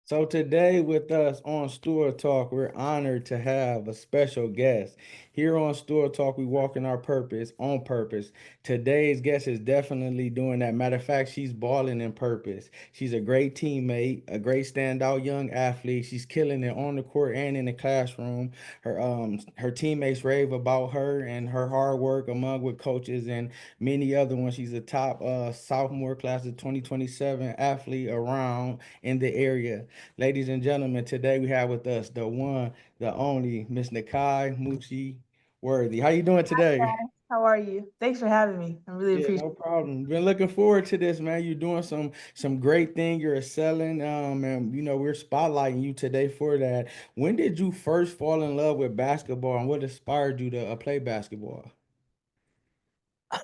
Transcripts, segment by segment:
So today with us on Stool Talk, we're honored to have a special guest. Here on Stool Talk, we walk in our purpose on purpose. Today's guest is definitely doing that. Matter of fact, she's balling in purpose. She's a great teammate, a great standout young athlete. She's killing it on the court and in the classroom. Her teammates rave about her and her hard work among with coaches and many other ones. She's a top sophomore class of 2027 athlete around in the area. Ladies and gentlemen, today we have with us the one, the only Miss Nakhai Munchie Worthy. How you doing today? How are you? Thanks for having me. I really Yeah, appreciate no problem. Been looking forward to this, man. You're doing some great thing. You're excelling. And we're spotlighting you today for that. When did you first fall in love with basketball, and what inspired you to play basketball?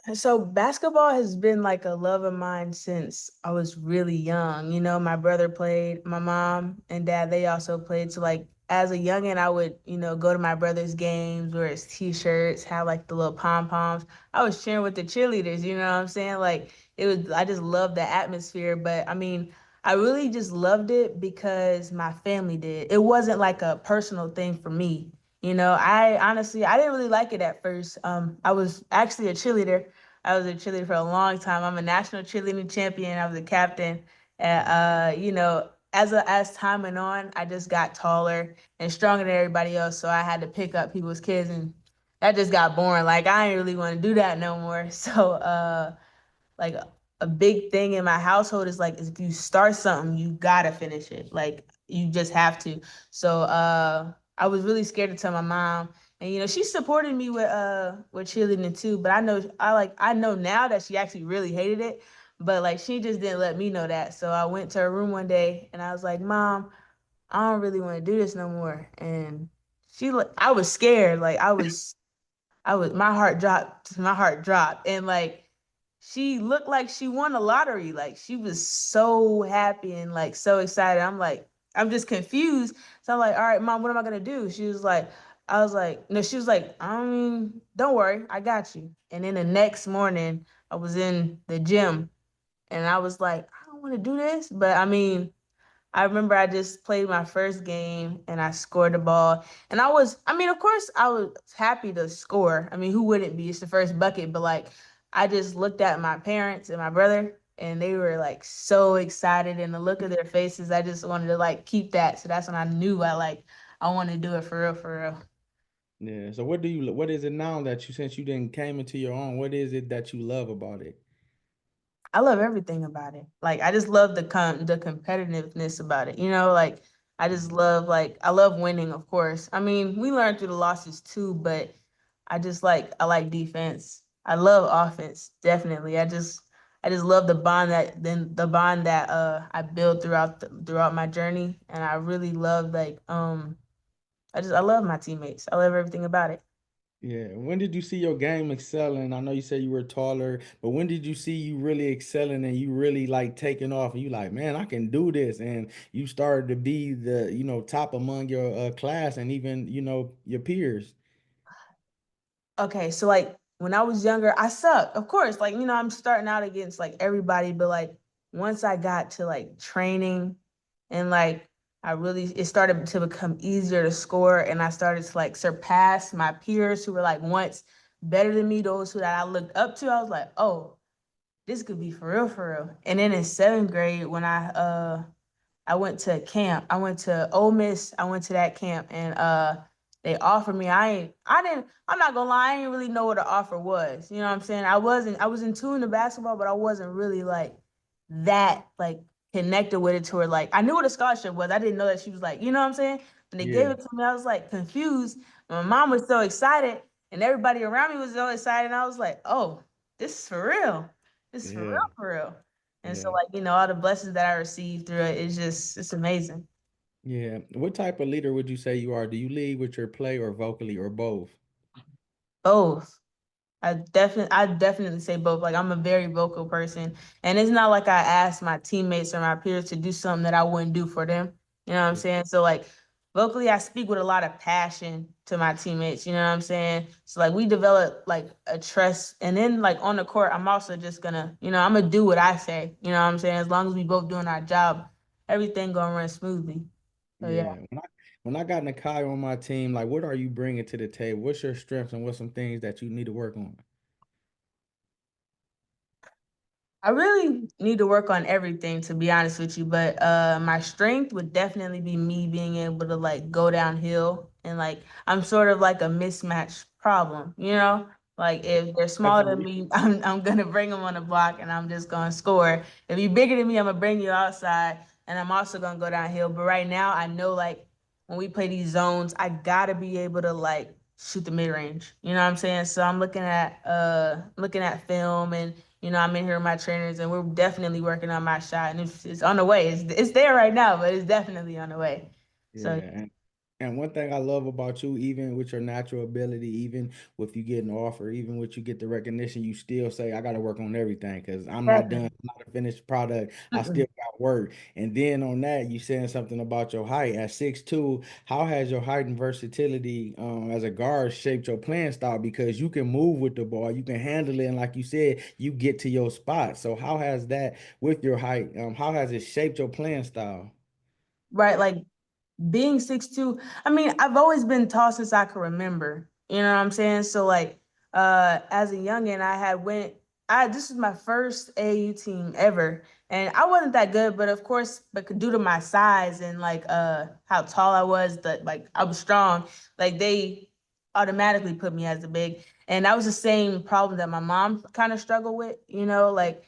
it. So basketball has been like a love of mine since I was really young. My brother played, my mom and dad, they also played. So like as a youngin, I would, go to my brother's games, wear his t-shirts, have like the little pom-poms. I was cheering with the cheerleaders, you know what I'm saying? Like I just loved the atmosphere. But I mean, I really just loved it because my family did. It wasn't like a personal thing for me. I honestly I didn't really like it at first. I was actually a cheerleader. I was a cheerleader for a long time. I'm a national cheerleading champion. I was a captain. And as time went on, I just got taller and stronger than everybody else. So I had to pick up people's kids, and that just got boring. Like I didn't really want to do that no more. So like a big thing in my household is like if you start something, you gotta finish it. Like you just have to. So I was really scared to tell my mom. And she supported me with cheerleading too, but I know now that she actually really hated it, but like she just didn't let me know that. So I went to her room one day and I was like, "Mom, I don't really want to do this no more." And I was scared. Like I was my heart dropped. And like she looked like she won the lottery. Like she was so happy and like so excited. I'm just confused. So I'm like, all right, mom, what am I gonna do? I was like, no, she was like, I mean, don't worry, I got you. And then the next morning, I was in the gym and I was like, I don't want to do this, but I mean, I remember I just played my first game and I scored the ball. And I mean, of course, I was happy to score. I mean, who wouldn't be? It's the first bucket. But like, I just looked at my parents and my brother and they were like so excited. And the look of their faces, I just wanted to like keep that. So that's when I knew I wanted to do it for real, for real. Yeah. So what is it now that since you didn't came into your own, what is it that you love about it? I love everything about it. Like I just love the competitiveness about it. Like I love winning, of course. I mean, we learn through the losses too, but I like defense. I love offense, definitely. I just love the bond that I built throughout my journey, and I really love I love my teammates. I love everything about it. Yeah. When did you see your game excelling? I know you said you were taller, but when did you see you really excelling and you really like taking off and you like, man, I can do this, and you started to be the top among your class and even your peers. Okay, so like when I was younger, I sucked. Of course, like I'm starting out against like everybody, but like once I got to like training and like it started to become easier to score and I started to like surpass my peers who were like once better than me, those who that I looked up to. I was like, "Oh, this could be for real, for real." And then in 7th grade when I went to camp. I went to Ole Miss. I went to that camp and they offered me. I'm not gonna lie, I didn't really know what the offer was. You know what I'm saying? I was in tune to basketball, but I wasn't really like that like connected with it to her. Like I knew what a scholarship was. I didn't know that she was like, you know what I'm saying? When they gave Yeah. it to me, I was like confused. My mom was so excited and everybody around me was so excited. And I was like, oh, this is for real. This is for Yeah. real, for real. And so Yeah. like, all the blessings that I received through it is just it's amazing. Yeah. What type of leader would you say you are? Do you lead with your play or vocally or both? Both. I definitely say both. Like I'm a very vocal person. And it's not like I ask my teammates or my peers to do something that I wouldn't do for them. You know what I'm saying? So like vocally I speak with a lot of passion to my teammates. You know what I'm saying? So like we develop like a trust and then like on the court, I'm also just gonna, I'm gonna do what I say. You know what I'm saying? As long as we both doing our job, everything gonna run smoothly. So yeah. Yeah. When I got Nakai on my team, like what are you bringing to the table? What's your strengths and what's some things that you need to work on? I really need to work on everything to be honest with you, but my strength would definitely be me being able to like go downhill and like I'm sort of like a mismatch problem, you know? Like if they're smaller than Definitely. me, I'm gonna bring them on the block and I'm just gonna score. If you're bigger than me, I'm gonna bring you outside and I'm also gonna go downhill. But right now I know like when we play these zones, I gotta be able to like shoot the mid range. You know what I'm saying? So I'm looking at film and I'm in here with my trainers and we're definitely working on my shot and it's on the way. It's there right now, but it's definitely on the way. Yeah, So and one thing I love about you, even with your natural ability, even with you getting an offer, even with you get the recognition, you still say, I got to work on everything because I'm not done. definitely. I'm not a finished product. I still Mm-mm. got work. And then on that, you saying something about your height at 6'2". How has your height and versatility as a guard shaped your playing style? Because you can move with the ball, you can handle it, and like you said, you get to your spot. So how has that with your height? How has it shaped your playing style? Right, like being 6'2", I mean, I've always been tall since I can remember. You know what I'm saying? So like as a youngin, I this was my first AAU team ever. And I wasn't that good, but of course, but due to my size and like how tall I was, that like I was strong, like they automatically put me as the big. And that was the same problem that my mom kind of struggled with, like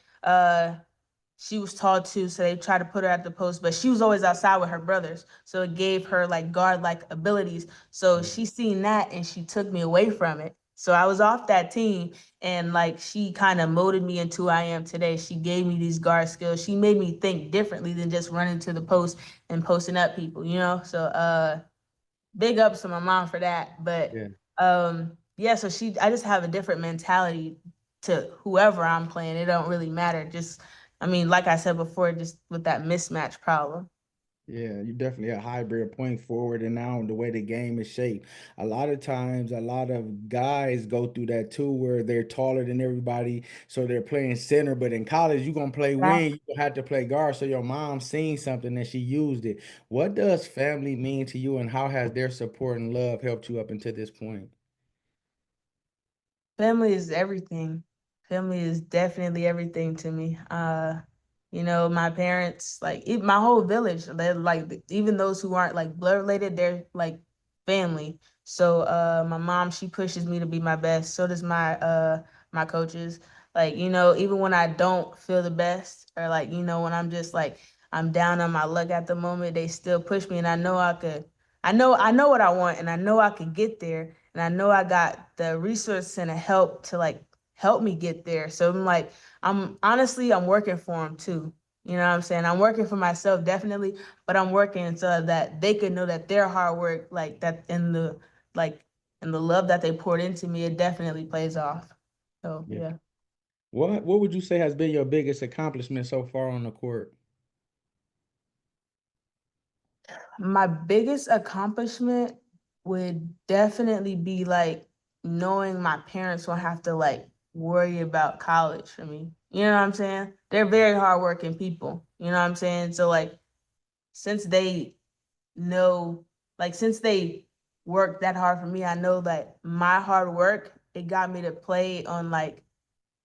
she was tall too, so they tried to put her at the post, but she was always outside with her brothers. So it gave her like guard like abilities. So Yeah. she seen that and she took me away from it. So I was off that team and like she kind of molded me into who I am today. She gave me these guard skills. She made me think differently than just running to the post and posting up people. So big ups to my mom for that. But Yeah. yeah, so I just have a different mentality to whoever I'm playing. It don't really matter. Just I mean, like I said before, just with that mismatch problem. Yeah, you definitely a hybrid point forward, and now the way the game is shaped. A lot of times, a lot of guys go through that too, where they're taller than everybody, so they're playing center. But in college, you're gonna play Right. wing, you have to play guard. So your mom seen something and she used it. What does family mean to you, and how has their support and love helped you up until this point? Family is everything. Family is definitely everything to me. My parents, like even my whole village, they're like even those who aren't like blood related, they're like family. So my mom, she pushes me to be my best. So does my coaches. Like, even when I don't feel the best or like, when I'm just like I'm down on my luck at the moment, they still push me and I know I could I know what I want and I know I could get there and I know I got the resources and the help to like help me get there. So I'm like, I'm working for them too. You know what I'm saying? I'm working for myself definitely, but I'm working so that they could know that their hard work, like that like in the love that they poured into me, it definitely plays off. So Yeah. yeah. What would you say has been your biggest accomplishment so far on the court? My biggest accomplishment would definitely be like knowing my parents won't have to like worry about college for me. You know what I'm saying? They're very hardworking people. You know what I'm saying? So like since they know, like since they worked that hard for me, I know that my hard work, it got me to play on like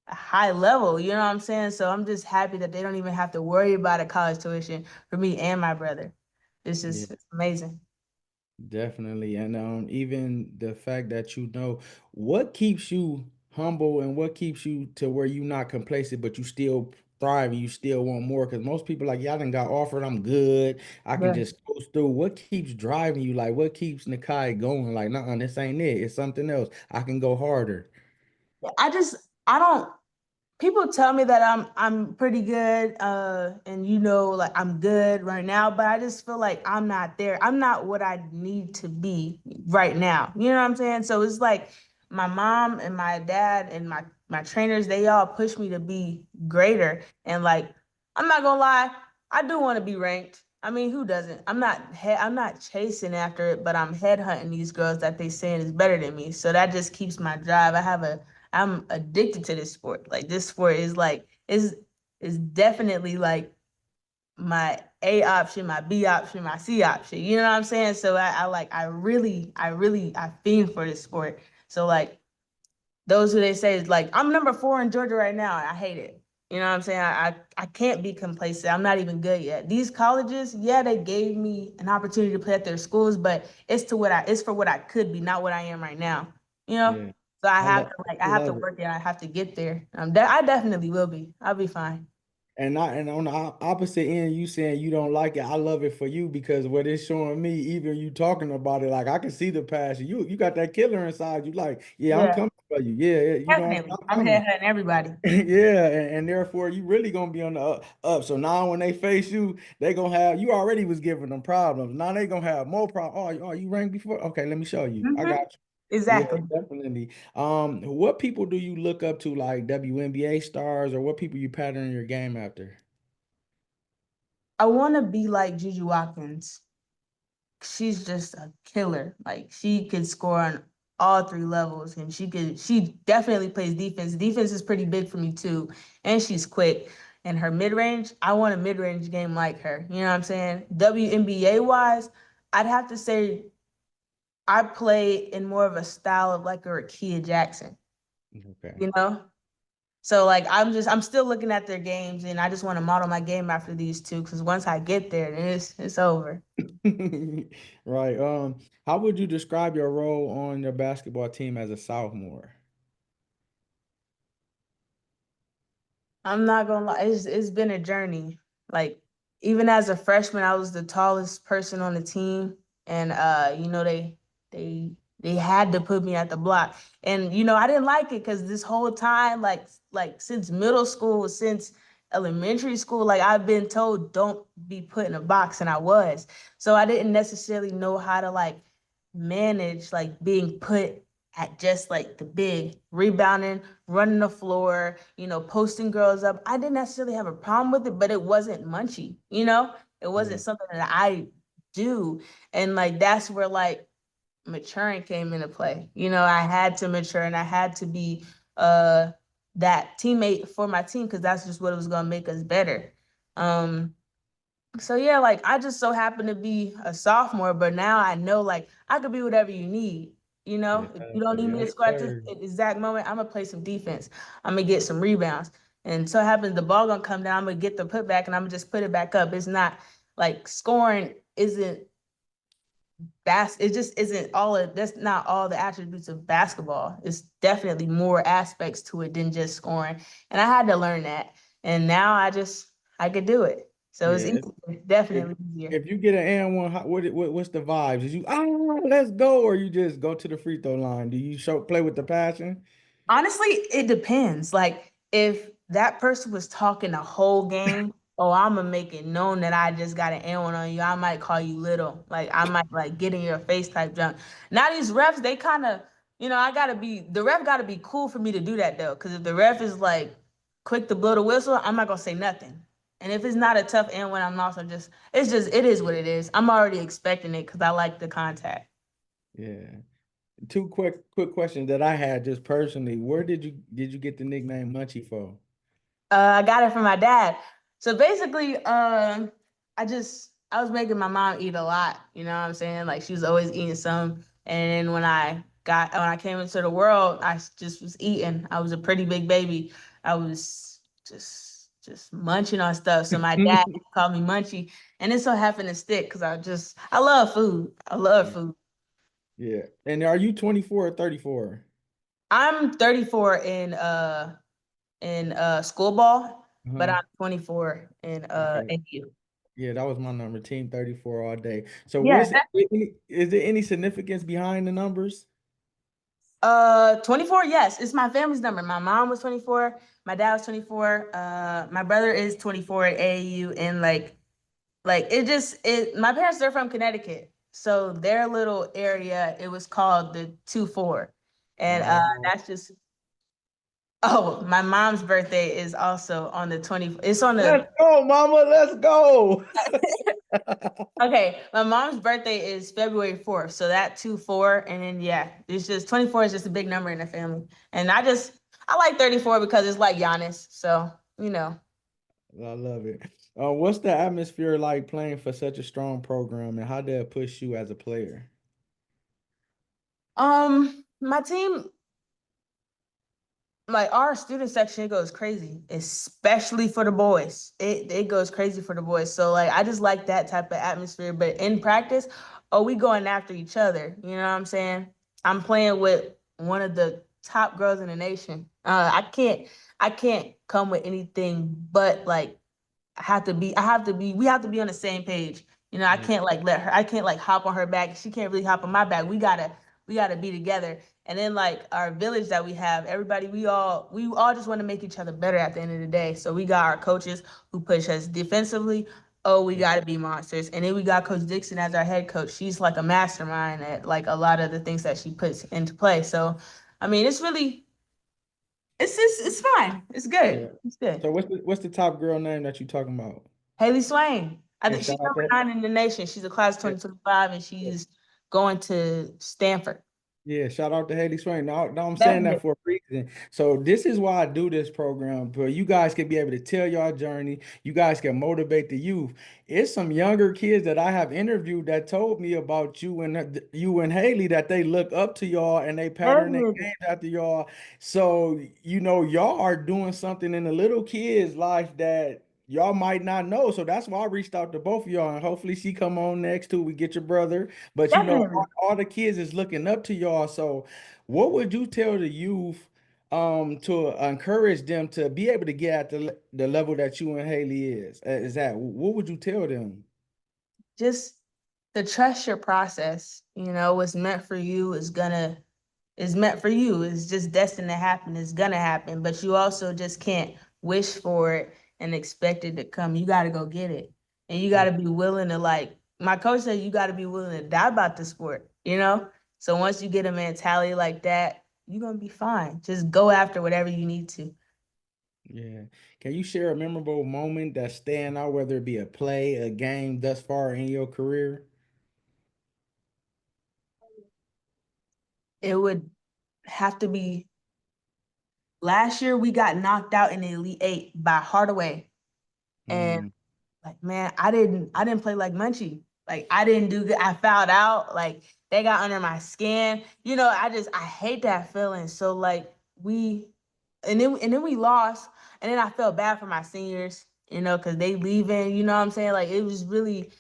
a high level. You know what I'm saying? So I'm just happy that they don't even have to worry about a college tuition for me and my brother. It's amazing. Definitely. And even the fact that what keeps you humble and what keeps you to where you not complacent, but you still thrive and you still want more. Because most people like, y'all done got offered, I'm good. I can Yeah. just go through. What keeps driving you? Like, what keeps Nakai going? Like, nah, this ain't it. It's something else. I can go harder. I don't people tell me that I'm pretty good and like I'm good right now, but I just feel like I'm not there. I'm not what I need to be right now. You know what I'm saying? So it's like my mom and my dad and my trainers, they all push me to be greater and like I'm not gonna lie, I do want to be ranked. I mean, who doesn't? I'm not chasing after it, but I'm headhunting these girls that they saying is better than me. So that just keeps my drive. I'm addicted to this sport. Like this sport is definitely like my A option, my B option, my C option. You know what I'm saying? So I fiend for this sport. So like those who they say is like, I'm number 4 in Georgia right now. I hate it. You know what I'm saying? I can't be complacent. I'm not even good yet. These colleges, yeah, they gave me an opportunity to play at their schools, but it's for what I could be, not what I am right now. You know? Yeah. So I love I have to love it. work it. I have to get there. I definitely will be. I'll be fine. And on the opposite end, you saying you don't like it. I love it for you because what it's showing me, even you talking about it, like I can see the passion. You got that killer inside you. Like, yeah, I'm Yeah, coming for you. Yeah, yeah, you don't definitely. stop I'm coming. headhunting everybody. Yeah, and therefore you really gonna be on the up. So now when they face you, they gonna have you already was giving them problems. Now they gonna have more problems. You ranked before? Okay, let me show you. I got you. Yeah, Exactly. definitely. What people do you look up to, like WNBA stars, or what people you pattern your game after? I want to be like Juju Watkins. She's just a killer. Like she could score on all 3 levels and she definitely plays defense. Defense is pretty big for me too. And she's quick. And her mid-range, I want a mid-range game like her. You know what I'm saying? WNBA wise, I'd have to say I play in more of a style of like a Rakia Jackson, Okay. you know? So like I'm still looking at their games and I just want to model my game after these two because once I get there, then it's over. Right. How would you describe your role on your basketball team as a sophomore? I'm not gonna lie, it's been a journey. Like even as a freshman, I was the tallest person on the team, and they they had to put me at the block, and I didn't like it because this whole time, like since middle school, since elementary school, like I've been told don't be put in a box, and I was, so I didn't necessarily know how to like manage like being put at just like the big rebounding, running the floor, posting girls up. I didn't necessarily have a problem with it, but it wasn't Munchie. It Yeah. wasn't something that I do. And like that's where like maturing came into play. I had to mature and I had to be uh that teammate for my team because that's just what it was gonna make us better. Um so yeah, like I just so happen to be a sophomore, but now I know like I could be whatever you need. Yeah. If you don't need me to Yes, score at this sir. exact moment, I'm gonna play some defense. I'm gonna get some rebounds. And so happens the ball gonna come down, I'm gonna get the putback and I'm gonna just put it back up. It's not like scoring isn't it just isn't that's not all the attributes of basketball. It's definitely more aspects to it than just scoring. And I had to learn that. And now I could do it. So it's Yeah. easier, If definitely easier. if you get an and one, what's the vibes? Is you let's go, or you just go to the free throw line? Do you show play with the passion? Honestly, it depends. Like if that person was talking the whole game, oh, I'm gonna make it known that I just got an N1 on you. I might call you little. Like I might like get in your face type junk. Now these refs, they kind of, the ref gotta be cool for me to do that though. Cause if the ref is like quick to blow the whistle, I'm not gonna say nothing. And if it's not a tough N1, I'm also it is what it is. I'm already expecting it because I like the contact. Yeah. Two quick questions that I had just personally. Where did you get the nickname Munchie for? I got it from my dad. So basically, I was making my mom eat a lot. You know what I'm saying? Like she was always eating some. And then when I came into the world, just was eating. I was a pretty big baby. I was just munching on stuff. So my dad called me Munchie, and it so happened to stick because I love food. I love food. Yeah. And are you 24 or 34? I'm 34 in school ball, but Uh-huh. I'm 24 in Okay. NU. Yeah, that was my number, Team 34 all day. So Yeah. is there any significance behind the numbers? 24, yes, it's my family's number. My mom was 24, my dad was 24, my brother is 24 at AAU, and like my parents are from Connecticut. So their little area, it was called the 2-4. And Oh, that's just oh, my mom's birthday is also on the 20th. It's on the let's go, mama. Let's go. Okay, my mom's birthday is February 4th, so that 2-4, and then yeah, it's just 24 is just a big number in the family. And I like 34 because it's like Giannis, so. I love it. What's the atmosphere like playing for such a strong program, and how did it push you as a player? My team, like our student section, it goes crazy, especially for the boys. It goes crazy for the boys. So like I just like that type of atmosphere. But in practice, oh, we going after each other. You know what I'm saying? I'm playing with one of the top girls in the nation. I can't come with anything but like we have to be on the same page. You know, I Yeah. can't like I can't like hop on her back. She can't really hop on my back. We gotta be together. And then like our village that we have, everybody, we all just want to make each other better at the end of the day. So we got our coaches who push us defensively. Oh, we gotta be monsters. And then we got Coach Dixon as our head coach. She's like a mastermind at like a lot of the things that she puts into play. So I mean it's fine. It's good. Yeah. It's good. So what's the top girl name that you talking about? Haley Swain. I And think she's shout out number to 9 in the nation. She's a class yeah, 2025 and she's going to Stanford. yeah, shout out to Haley Swain. No, I'm saying Definitely. that for a reason. So this is why I do this program, but you guys can be able to tell your journey. You guys can motivate the youth. It's some younger kids that I have interviewed that told me about you and Haley that they look up to y'all and they pattern their Definitely. games after y'all. So y'all are doing something in the little kids' life that y'all might not know. So that's why I reached out to both of y'all, and hopefully she come on next too. We get your brother. But Definitely. all the kids is looking up to y'all. So what would you tell the youth to encourage them to be able to get at the level that you and Haley is at? What would you tell them? Just to trust your process. You know, what's meant for you is meant for you. It's just destined to happen. It's gonna happen. But you also just can't wish for it and expect it to come. You gotta go get it. And you Yeah, gotta be willing to like my coach said you gotta be willing to die about the sport, you know? So once you get a mentality like that, you're gonna be fine. Just go after whatever you need to. yeah. Can you share a memorable moment that stand out, whether it be a play, a game thus far in your career? It would have to be last year we got knocked out in the Elite Eight by Hardaway. And Mm, like, man, I didn't play like Munchie. Like I didn't do good. I fouled out. Like they got under my skin. You know, I hate that feeling. So like and then we lost. And then I felt bad for my seniors, you know, because they leaving, you know what I'm saying? Like it was really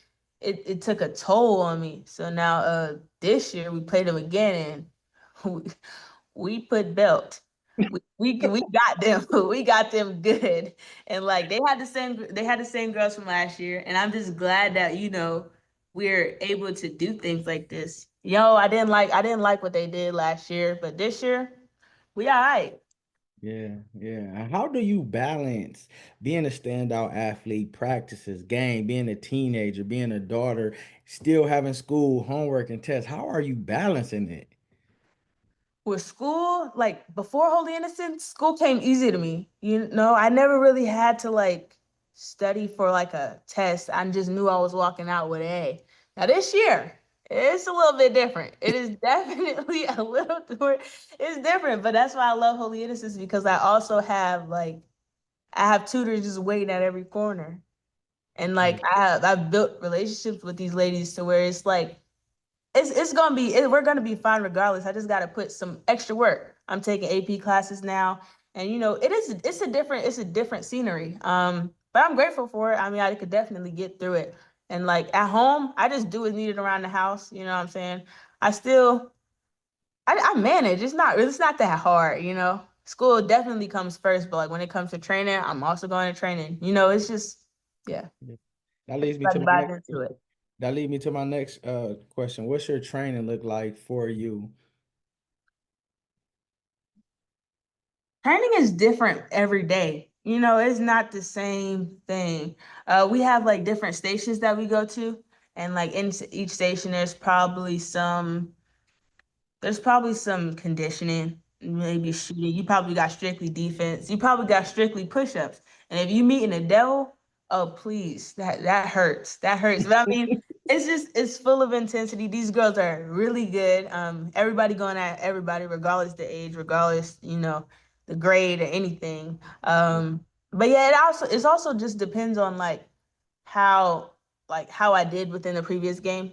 it took a toll on me. So now this year we played them again and we put belt. We got them. We got them good. And like they had the same girls from last year. And I'm just glad that, we're able to do things like this. Yo, I didn't like what they did last year, but this year, we all right. yeah, yeah. And how do you balance being a standout athlete, practices, game, being a teenager, being a daughter, still having school, homework, and tests? How are you balancing it? With school, like before Holy Innocents, school came easy to me. You know, I never really had to like study for like a test. I just knew I was walking out with an A. Now this year, it's a little bit different. It is definitely a little more, it's different, but that's why I love Holy Innocents because I have tutors just waiting at every corner. And Yeah, like I've built relationships with these ladies to where it's like it's gonna be we're gonna be fine regardless. I just gotta put some extra work. I'm taking AP classes now, and it's a different scenery. But I'm grateful for it. I mean, I could definitely get through it. And like at home, I just do what's needed around the house. You know what I'm saying? I still I manage. It's not that hard. You know, school definitely comes first, but like when it comes to training, I'm also going to training. You know, it's just yeah, yeah. That leads me to everybody my buys next into question. it. That leads me to my next question. What's your training look like for you? Training is different every day. You know, it's not the same thing. We have like different stations that we go to, and like in each station, there's probably some conditioning, maybe shooting. You probably got strictly defense. You probably got strictly push-ups. And if you meeting a devil, oh please, that hurts. That hurts. But I mean, it's full of intensity. These girls are really good. Everybody going at everybody, regardless the age, regardless, the grade or anything. But yeah, it's also just depends on like how how I did within the previous game.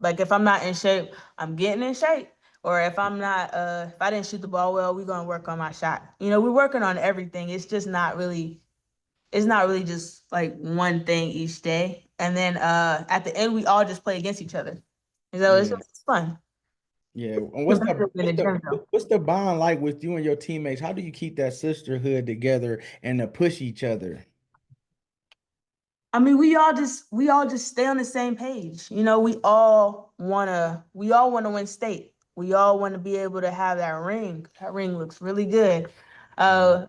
Like if I'm not in shape, I'm getting in shape. Or if I'm not if I didn't shoot the ball well, we're gonna work on my shot. You know, we're working on everything. It's not really just like one thing each day. And then at the end we all just play against each other. And so Yeah. it's fun. Yeah. And Competitive in the gym though. what's the bond like with you and your teammates? How do you keep that sisterhood together and to push each other? I mean, we all just stay on the same page. You know, we all wanna win state. We all want to be able to have that ring. That ring looks really good. Yeah.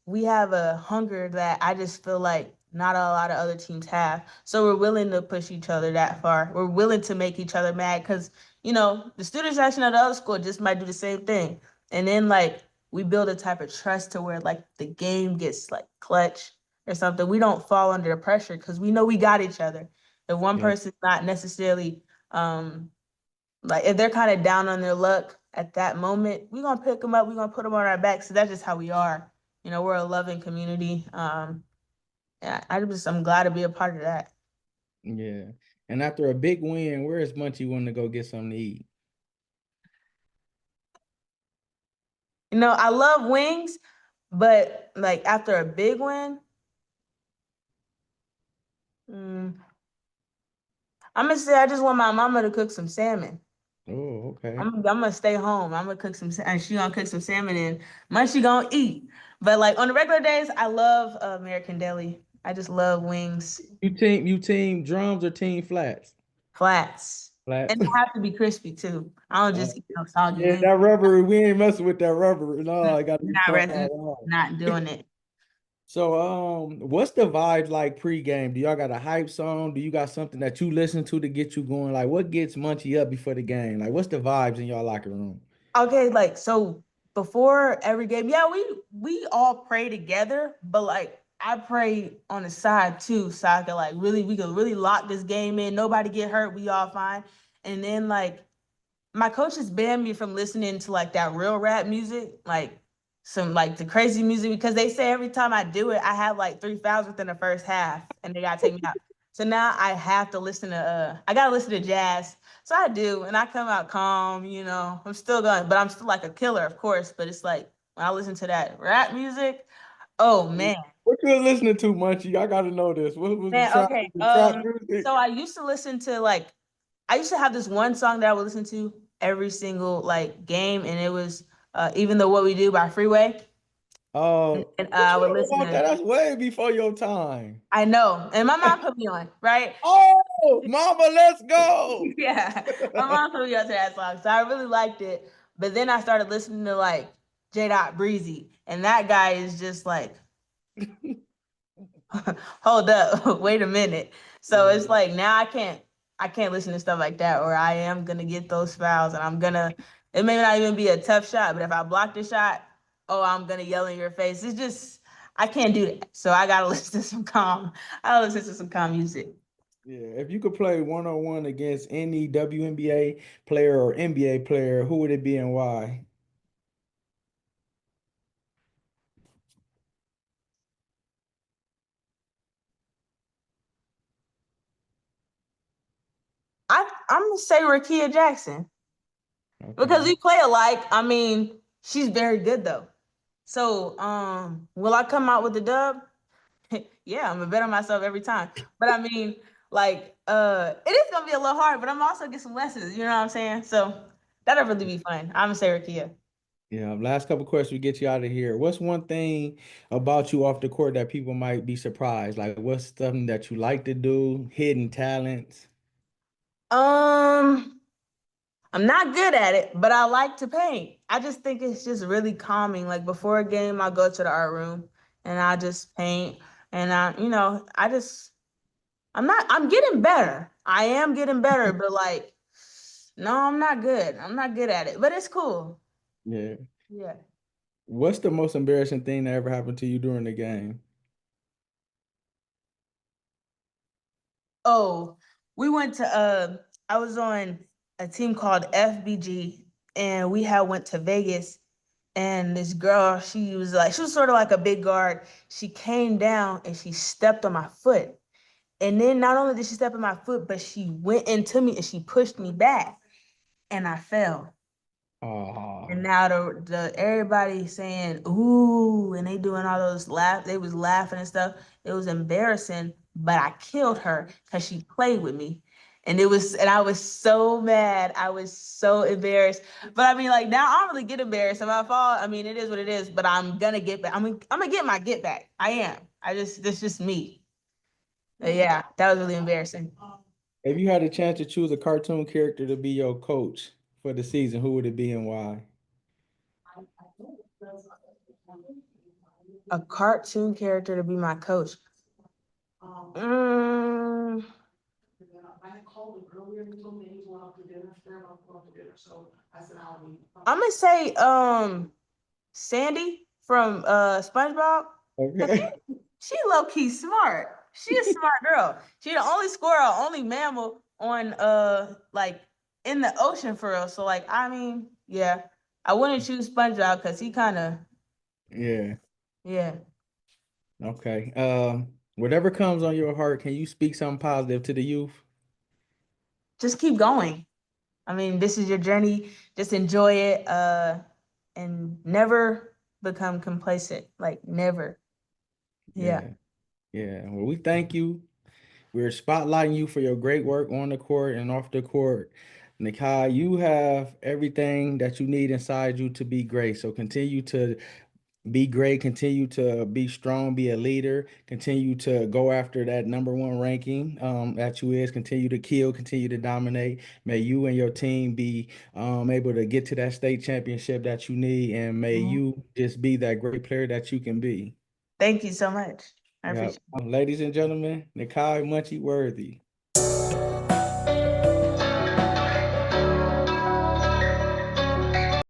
We have a hunger that I just feel like not a lot of other teams have. So we're willing to push each other that far. We're willing to make each other mad because, you know, the student section of the other school just might do the same thing. And then like we build a type of trust to where like the game gets like clutch or something, we don't fall under the pressure because we know we got each other. If one Yeah. person's not necessarily like if they're kind of down on their luck at that moment, we're gonna pick them up, we're gonna put them on our backs. So that's just how we are. You know, we're a loving community. Yeah, I'm glad to be a part of that. Yeah. And after a big win, where is Munchie wanting to go get something to eat? You know, I love wings, but like after a big win, mm, I'm gonna say I just want my mama to cook some salmon. Oh, okay. I'm gonna stay home. I'm gonna cook some, and she gonna cook some salmon, and Munchie gonna eat. But like on the regular days, I love American Deli. I just love wings, You team drums or team flats? flats, Flats. and they have to be crispy too. I don't Uh, just eat no soggy yeah, wings. that rubber, we ain't messing with that rubber. No, I gotta be Not fried resting, out. not doing it. So, what's the vibe like pregame? Do y'all got a hype song? Do you got something that you listen to get you going? Like, what gets Munchie up before the game? Like, what's the vibes in y'all locker room? Okay, like so before every game, yeah, we all pray together, but like I pray on the side too, so I can like really we can really lock this game in. Nobody get hurt, we all fine. And then like my coaches banned me from listening to like that real rap music, like some like the crazy music, because they say every time I do it, I have like 3 fouls within the first half, and they gotta take me out. So now I have to listen to I gotta listen to jazz. So I do, and I come out calm, you know. I'm still going, but I'm still like a killer, of course. But it's like when I listen to that rap music, oh man. What you listening to, Munchie? I gotta know this. What was Man, okay. the trap music? So I used to listen to like I used to have this one song that I would listen to every single like game, and it was Even Though What We Do by Freeway. And What I you would know listen about that? to That's way before your time. I know, and my mom put me on, right? Oh, mama, let's go. Yeah, my mom put me on to that song, so I really liked it. But then I started listening to like J. Dot Breezy, and that guy is just like hold up, wait a minute. So it's Yeah. like now I can't listen to stuff like that, or I am gonna get those fouls, and I'm gonna it may not even be a tough shot, but if I block the shot, oh, I'm gonna yell in your face. It's just I can't do that. So I gotta listen to some calm. I gotta listen to some calm music. Yeah, if you could play one-on-one against any WNBA player or NBA player, who would it be and why? I'm gonna say Rakia Jackson because Okay. we play alike. I mean, she's very good though. So will I come out with the dub? Yeah, I'm a bet on myself every time. But I mean, like, it is gonna be a little hard, but I'm also get some lessons. You know what I'm saying? So that'll really be fun. I'm gonna say Rakia. Yeah, last couple questions we get you out of here. What's one thing about you off the court that people might be surprised? Like, what's something that you like to do? Hidden talents? Um, I'm not good at it, but I like to paint. I just think it's just really calming. Like before a game, I go to the art room and I just paint. And I'm getting better. I am getting better, but like, no, I'm not good. I'm not good at it, but it's cool. Yeah. Yeah. What's the most embarrassing thing that ever happened to you during the game? Oh, we went to I was on a team called FBG, and we had went to Vegas, and this girl, she was sort of like a big guard. She came down and she stepped on my foot. And then not only did she step in my foot, but she went into me and she pushed me back and I fell. And Oh, now the everybody saying ooh, and they doing all those laugh. They was laughing and stuff. It was embarrassing, but I killed her because she played with me, and I was so mad. I was so embarrassed. But I mean, like now I don't really get embarrassed if I fall. I mean, it is what it is. But I'm gonna get back. I'm gonna get my get back. I am. I just that's just me. But yeah, that was really embarrassing. if you had a chance to choose a cartoon character to be your coach for the season, who would it be and why? A cartoon character to be my coach. Mm, I'm gonna say Sandy from SpongeBob. 'Cause Okay. she low key smart. She a smart girl. She the only squirrel, only mammal on like in the ocean for real. So like I mean, yeah. I wouldn't choose SpongeBob because he kinda Yeah. yeah. Okay. Whatever comes on your heart, can you speak something positive to the youth? Just keep going. I mean, this is your journey. Just enjoy it. And never become complacent. Like never. Yeah. Yeah. Yeah. Well, we thank you. We're spotlighting you for your great work on the court and off the court. Nakhai, you have everything that you need inside you to be great. So continue to be great, continue to be strong, be a leader, continue to go after that number one ranking that you is, continue to kill, continue to dominate. May you and your team be able to get to that state championship that you need, and may Mhm. you just be that great player that you can be. Thank you so much. I Yeah. appreciate it. Ladies and gentlemen, Nakhai Munchie Worthy.